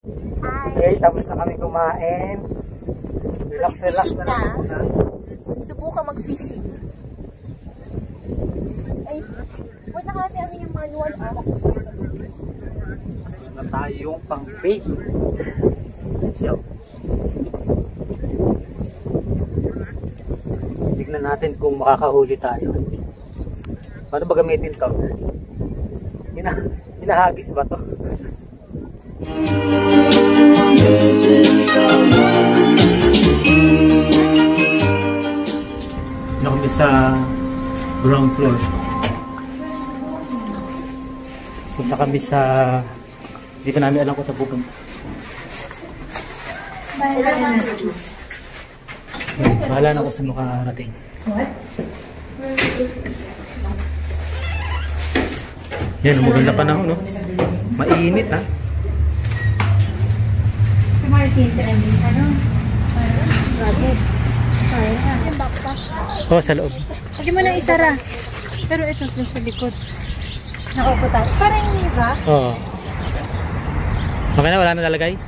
Okay, tapos na kami kumain. Relax na lang muna. Subukan mag-fishing. Ay, wala ka natin ang yung manual. Na tayong pang-bait. So, tignan natin kung makakahuli tayo. Paano ba gamitin to? Hinahagis ba to? Kami sa ground floor. Punta kami sa... Hindi pa namin alam kung sa pupunta. Bahala na ako sa makarating. What? Yan, maganda panahon, no? Mainit, ha? Si Martin, ano? Oh, sa loob. Huwag mo na isara. Pero ito dun sa likod. Nakaupo tayo. Parang yung iba? Oo. Okay na, wala na nalagay?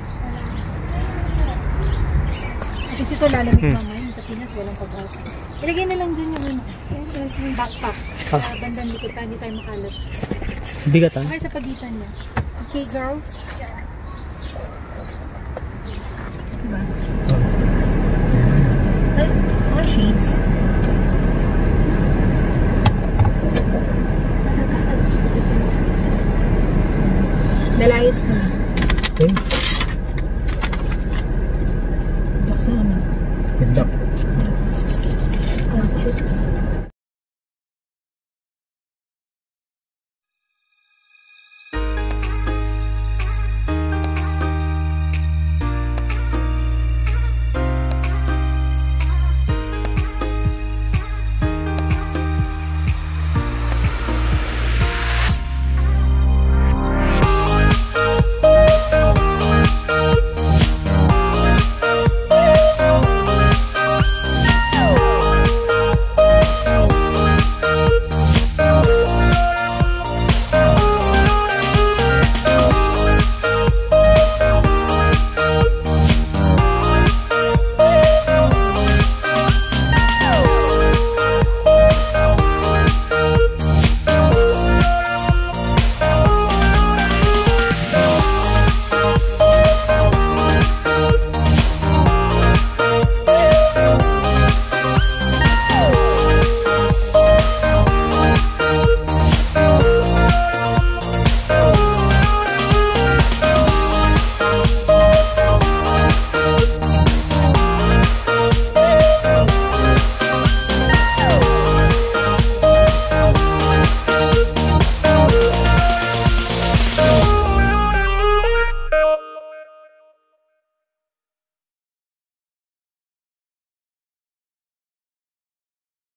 Kasi ito lalamig mamaya. Sa Pinas, walang pag-asa. Ilagay na lang dyan yung backpack. Sa bandang likod pa, hindi tayo makalat. Bigat, ha? Okay, sa pagitan niya. Okay, girls? Diba? Ay, mga shades. Lalayas kami. Okay. Buksan namin. Ganda.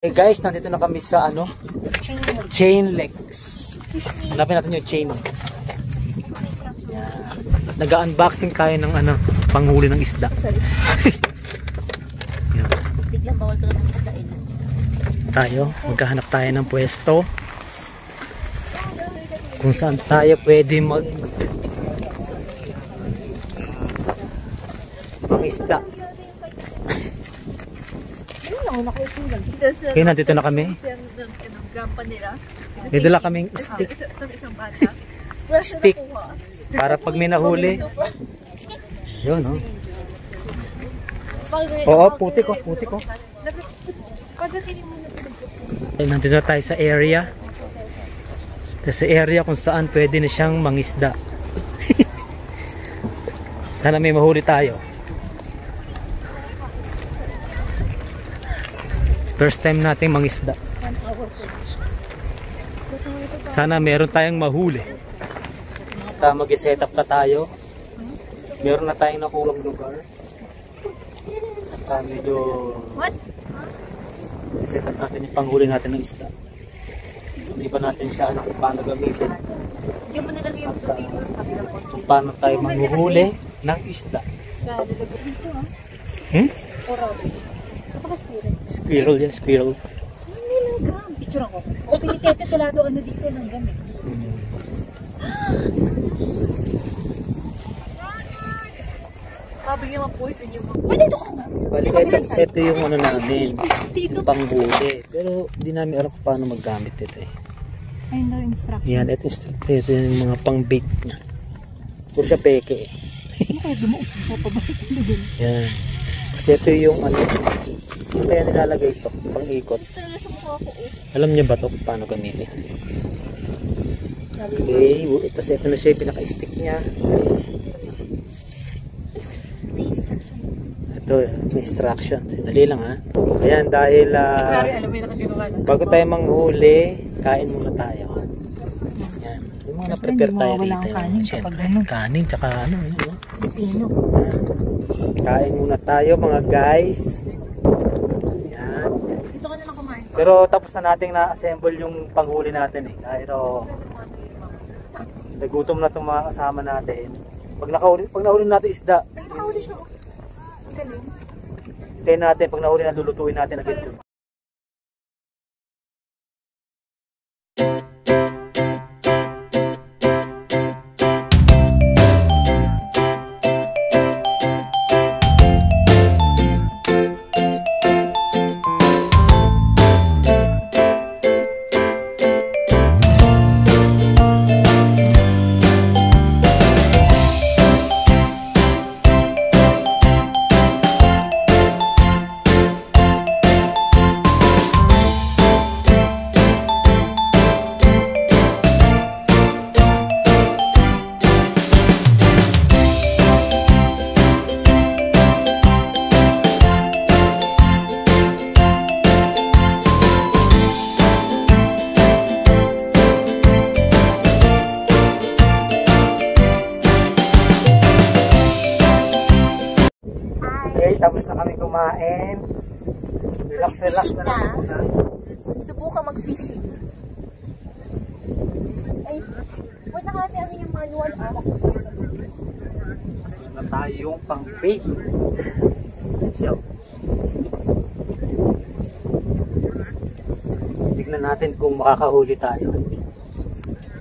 Hey guys, nandito na kami sa ano? Chain legs. Hanapin natin yung chain. Nag-unboxing tayo ng ano, panghuli ng isda. Biglang bawal ko lang magkain. Tayo, maghahanap tayo ng pwesto kung saan tayo pwede mag-isda. Okay, nandito na kami. May dala kaming stick. Stick. Para pag may nahuli. Yun, no? Oo, putik ko, putik ko. Nandito na tayo sa area. Ito sa area kung saan pwede na siyang mangisda. Sana may mahuli tayo. First time nating mangisda. Sana meron tayong mahuli. Mag-set up na tayo. Meron na tayong nakulang lugar. Medyo set up natin yung panghuli natin ng isda. Hindi pa natin siya alam kung paano gamitin. Hindi mo nilagay yung dito sa kabilang po. Kung paano tayo manghuli ng isda. Sa nilagay dito, ha? Oro. Squirrel yan, squirrel. Hindi lang gam. Picture ako. O pinitete tulado ano dito ng gamit. Sabi niya ma-poison yung mga. Wait, dito ka nga. Balik, ito yung ano namin. Yung panghuli. Pero hindi namin alam kung paano maggamit ito eh. Ayun daw instruction. Yan, ito yung mga pang-bait niya. Puro siya peke eh. Ano kaya gumuusap sa pabalik na din? Yan. Kasi ito yung ano. Kaya nilalagay ito, pang-ikot. Talaga sa mukha ko eh. Alam niya ba ito kung paano gamitin? Okay, tapos ito na siya yung pinaka-stick niya. Ito, may instruction. Dali lang ha. Ayan, dahil alam mo yung nakagawa na. bago tayo manghuli, kain muna tayo. Yan. Yung mga na-prepare tayo Wala rito. ang kanin kapag gano'n. Kanin, tsaka ano. Yun, Pipino. kain muna tayo mga guys. Yan. Dito ka na lang kumain. Pero tapos na nating na-assemble yung panghuli natin eh. Pero nagutom na itong mga kasama natin. Pag nahuli natin isda, Nakahuli siya. Galing. hintayin natin. Pag nahuli na, lulutuin natin agad yun. Okay, tapos na kami kumain. Relax na lang muna. Subukan mag-fishing. Ay, wait na kasi ano yung manual anak ko sa isa. Na tayong pang-bait. So, tignan natin kung makakahuli tayo.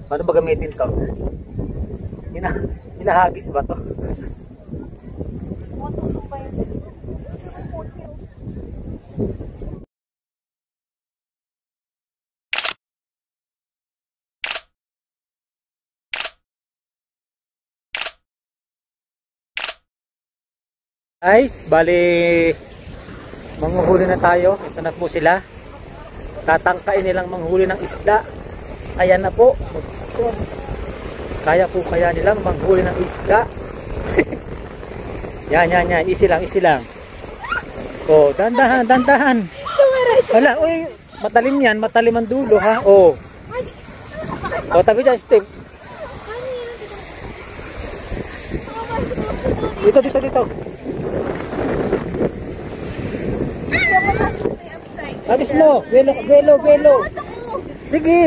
Paano ba gamitin to? Hinahagis ba to? Guys, bali manguhuli na tayo. Ito na po sila. Tatangkain nilang manghuli ng isda. Ayan na po. Kaya po kaya nilang manghuli ng isda. Yan. Easy lang. Oh, dandahan. Wala, uy, matalim ang dulo ha. Oh. Oh, tabi dyan, Steve. Dito. Agis mo, belo. Sige,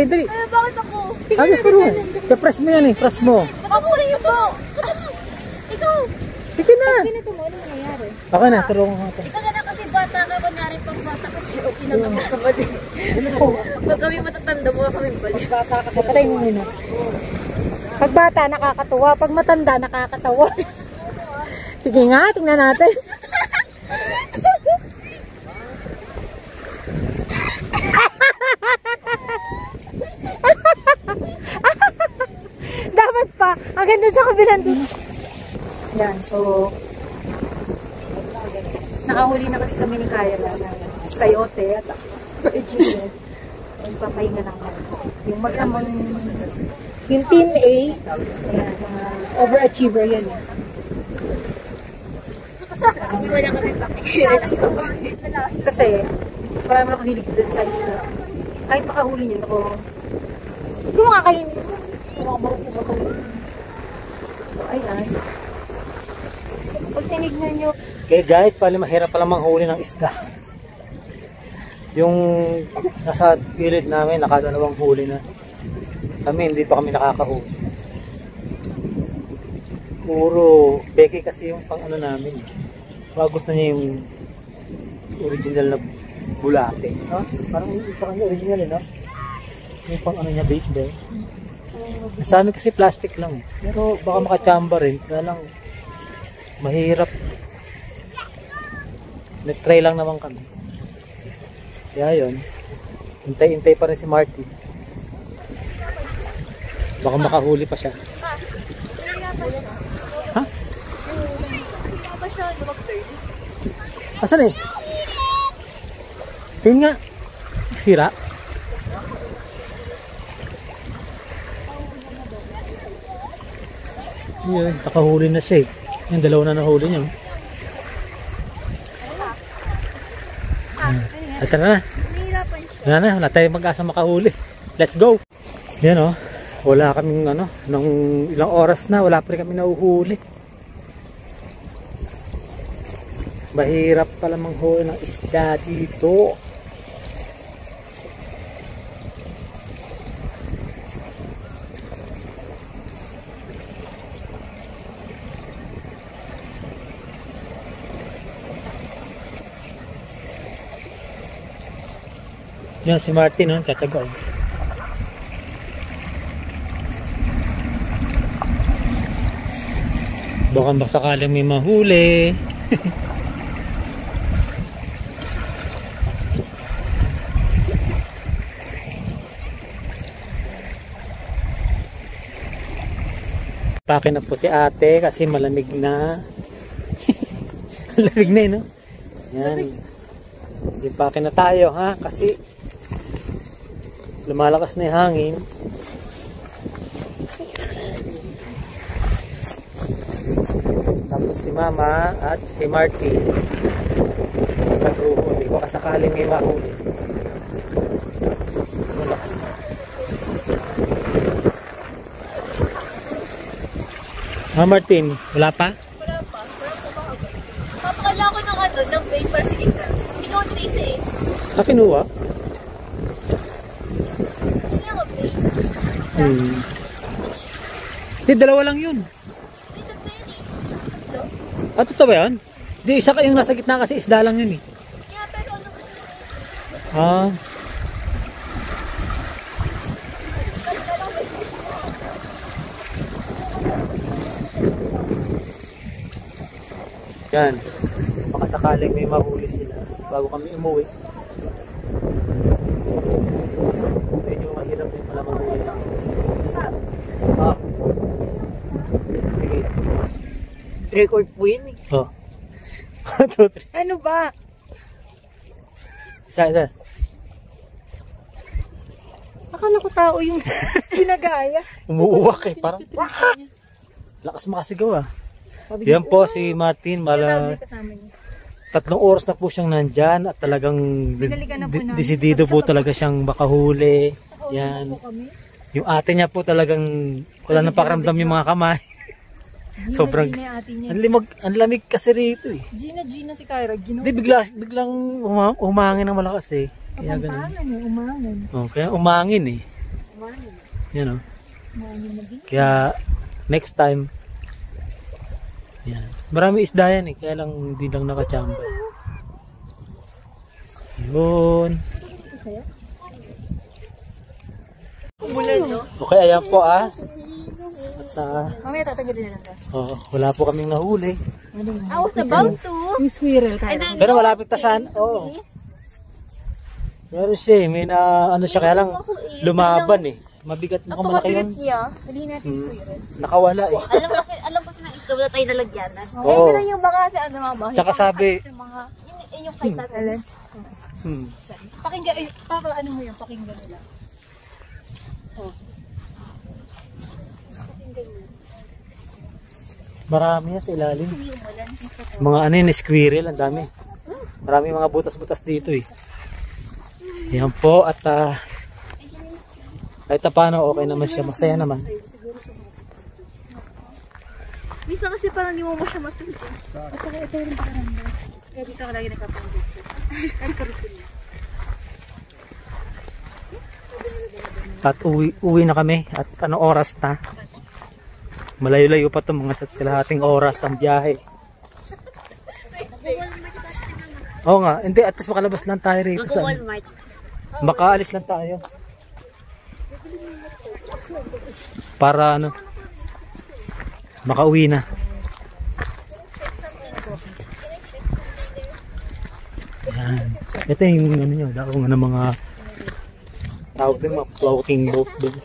dali. Bakit ako? Agis mo rin. Press mo yan eh, press mo. Nakahuli niyo po. Ikaw. Sige na. Ganito mo, ano nangyayari? Okay na, tulungan ko. Ikaw na kasi bata ka, kunyari pang bata kasi okay na naman ka ba din. Pag kami matatanda mo kami balik. Pag bata ka, patay mo muna. Pag bata, nakakatuwa. Pag matanda, nakakatawa. Sige nga, tingnan natin. Dapat pa. Ang ganda sa kabilang dun. Yan, so nakahuli na kasi kami ni Kaya na sayote at virgin. Papahinga lang kami. Yung mag-amon, yung team A, ayan, overachiever yan. Wala kami pakirelax na kami. Kasi, parang nakahilig dun sa isla. Kahit makahuli niyo, ako, hindi mo makakainin. So, ayan. Pag tinignan nyo, Okay guys, pali mahirap pala manghuli ng isda. Yung nasa gilid namin, nakadalawang huli na. Kami, hindi pa kami nakakahuli. Puro beke kasi yung pang ano namin. Gusto niya yung original na bulate. No? Parang yung pang original eh, no? Yung pang ano niya, bait ba? Sa amin kasi plastic lang. Pero baka makachamba rin. Kaya lang, mahirap. Nag-try lang naman kami. Kaya yun, hintay-hintay pa rin si Marty. Baka makahuli pa siya. Ha? Asan eh? Yun nga. Sira. Yun, nakahuli na siya eh. Yung dalawa na nahuli niya. Ay, tara na. Wala na, wala tayong mag-asa makahuli. Let's go! Yan o. Wala kaming ano, nung ilang oras na, wala pa rin kami nahuhuli. Mahirap pala manghuli ng isda dito. Yan si Martin, no? Tsatsaga. Baka sakaling may mahuli. Pake na po si ate kasi malamig na. Malamig na no? Yan. Ipake na tayo ha kasi lumalakas na yung hangin. Tapos si Mama at si Marty naghuhuli. Baka sakaling may mahuli. Malakas na. Martin, wala pa? Wala pa. Papakala ko ng ano, ng paper si Ika. Ikaw Tracy eh. Kinuha? Hindi ako paper. Di, dalawa lang yun. Totoo ba yun? Di, isa yung nasa gitna kasi isda lang yun eh. Yeah, pero ano? Yan. Baka sakaling may mahuli sila bago kami umuwi. Medyo mahirap din pala mahuli lang. Sige. Record po yun eh. Oh. 1, 2, 3. Ano ba? Isa. Akala ko tao yung ginagaya. Umuuwak eh. Parang lakas makasigaw ah. Yan po si Martin. 3 oras na po siyang nandyan at talagang desidido po talaga siyang makahuli. Yan. Yung ate niya po talagang wala nang pakiramdam yung mga kamay. Sobrang ang lamig kasi rito eh. Gina si Kyra. Hindi biglang umangin ng malakas eh. Kaya ganun. Umangin. Oh, kaya umangin eh. Yan oh. Kaya next time yan. Marami isda yan eh. Kaya lang hindi lang nakachamba. Yun. Umulan no? Okay, ayan po ah. Mamaya tatanggalin na lang. Wala po kaming nahuli. I was about to. Yung squirrel kaya. Pero malapit na saan. Oo. Meron siya eh. May ano siya kaya lang lumaban eh. Mabigat mo malaki yun. Niya. Dali natin squirrel. Nakawala eh. Alam kasi ng isda wala tayo nalagyanan. Oo. Ayun na yung baka si ano mga. Tsaka sabi. Yung kay natin. Pakinggan, ano mo yun, pakinggan nila. Marami yan sa ilalim. Mga ano yun, squirrel, ang dami. Marami mga butas-butas dito eh. Yan po at kahit paano okay naman siya, masaya naman. Minsan kasi parang hindi mo siya matuto. At saka ito yung parang kaya dito ka lagi nagkapang-picture. At uwi na kami at ano oras na. Malayo-layo pa ito, mga kalahating oras ang biyahe. Oo nga, hindi, at least makalabas lang tayo rito. Makaalis lang tayo. Para ano, makauwi na. Ito yung ano nyo, daong ng mga tawag din, mga floating boat din.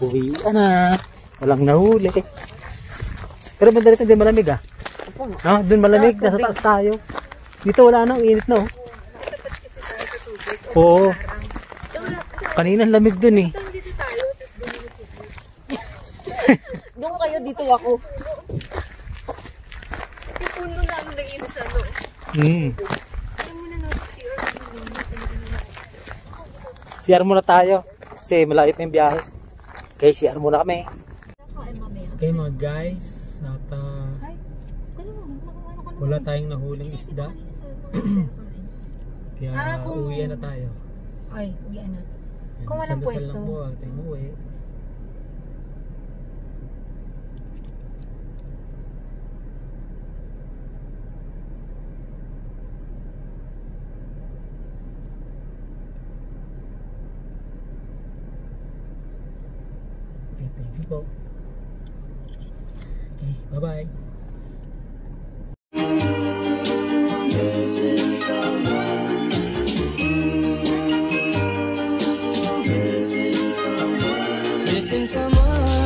Uwian na. Walang nahuli. Pero banda rito hindi malamig ah. No, doon malamig, nasa taas tayo. Dito wala nang init na oh. Oo. Kanina lamig dun eh. Doon kayo, dito ako. Puno namin lang yun sa ano. CR muna tayo. Kasi malayo pa yung biyahe. Okay, CR muna kami. Okay mga guys. At wala tayong nahuling isda. Kaya uwi na tayo. Ay, uwi na. Kung walang pwesto. Lang po, ang tayo uwi. Okay, thank you po. Okay, bye-bye. Missing someone